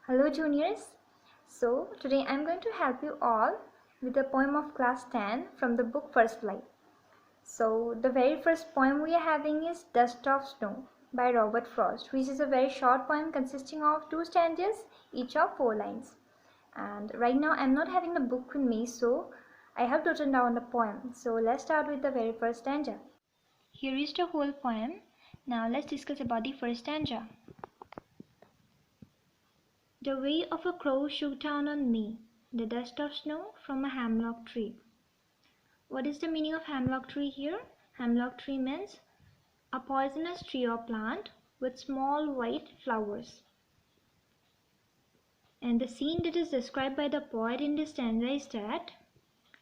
Hello juniors. So today I'm going to help you all with a poem of class 10 from the book First Flight. So the very first poem we are having is Dust of Snow by Robert Frost, which is a very short poem consisting of 2 stanzas, each of 4 lines. And right now I'm not having the book with me, so I have written down the poem. So let's start with the very first stanza. Here is the whole poem. Now let's discuss about the first stanza. The way of a crow shook down on me, the dust of snow from a hemlock tree. What is the meaning of hemlock tree here? Hemlock tree means a poisonous tree or plant with small white flowers. And the scene that is described by the poet in this stanza is that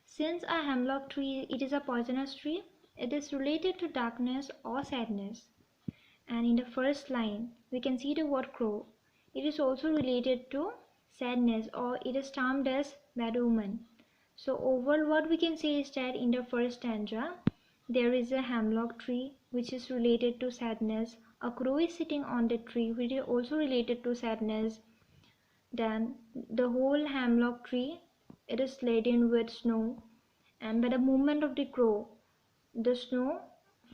since a hemlock tree it is a poisonous tree, it is related to darkness or sadness. And in the first line, we can see the word crow. It is also related to sadness, or it is termed as bad omen. So overall what we can say is that in the first stanza, there is a hemlock tree which is related to sadness. A crow is sitting on the tree which is also related to sadness. Then the whole hemlock tree, it is laden with snow. And by the movement of the crow, the snow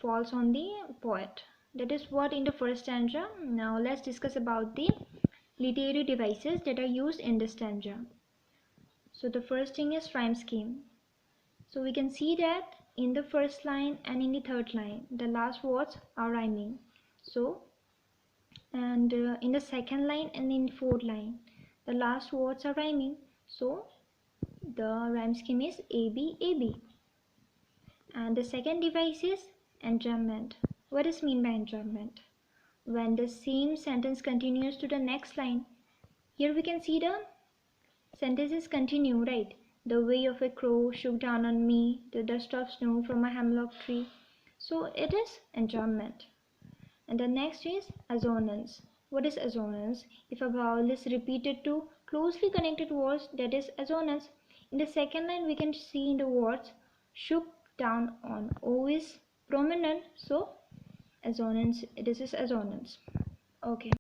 falls on the poet. That is what in the first stanza. Now let's discuss about the literary devices that are used in this stanza. So the first thing is rhyme scheme. So we can see that in the first line and in the third line, the last words are rhyming. So and in the second line and in the fourth line, the last words are rhyming. So the rhyme scheme is AB AB. And the second device is enjambment. What is mean by enjambment? When the same sentence continues to the next line. Here we can see the sentences continue, right? The way of a crow shook down on me, the dust of snow from a hemlock tree. So it is enjambment. And the next is assonance. What is assonance? If a vowel is repeated to closely connected words, that is assonance. In the second line we can see in the words shook down on. O is prominent, so assonance, this is assonance. Okay.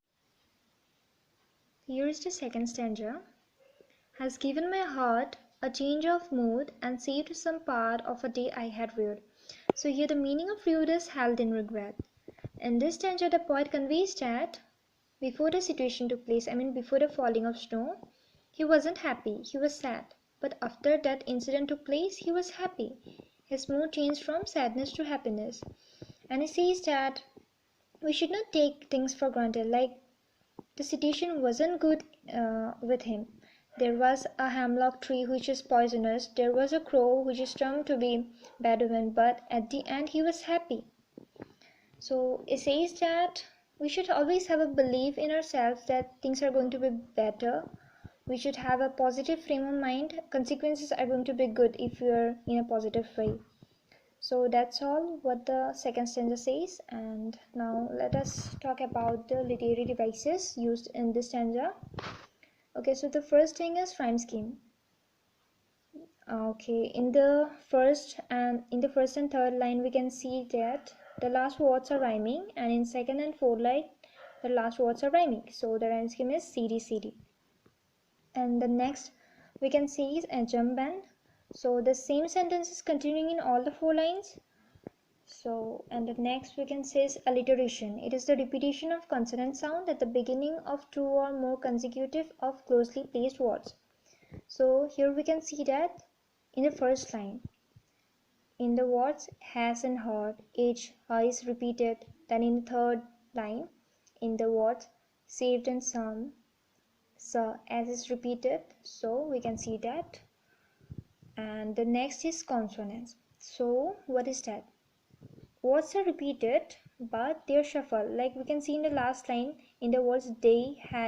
Here is the second stanza. Has given my heart a change of mood and saved some part of a day I had rued. So here the meaning of rued is held in regret. In this stanza the poet conveys that before the situation took place, before the falling of snow, he wasn't happy, he was sad. But after that incident took place, he was happy. His mood changed from sadness to happiness. And he says that we should not take things for granted, like the situation wasn't good with him. There was a hemlock tree which is poisonous, there was a crow which is termed to be bad omen, but at the end he was happy. So it says that we should always have a belief in ourselves that things are going to be better. We should have a positive frame of mind. Consequences are going to be good if we are in a positive way. So that's all what the second stanza says. And now let us talk about the literary devices used in this stanza. Okay, so the first thing is rhyme scheme. Okay, in the first and third line we can see that the last words are rhyming, and in second and fourth line the last words are rhyming. So the rhyme scheme is CD CD. And the next we can see is enjambment. So the same sentence is continuing in all the 4 lines. So and the next we can say is alliteration. It is the repetition of consonant sound at the beginning of 2 or more consecutive of closely placed words. So here we can see that in the first line, in the words has and heard, h is repeated. Then in the third line, in the words saved and some, so as is repeated. So we can see that. And the next is consonants. So what is that? Words are repeated but they are shuffled, like we can see in the last line in the words they had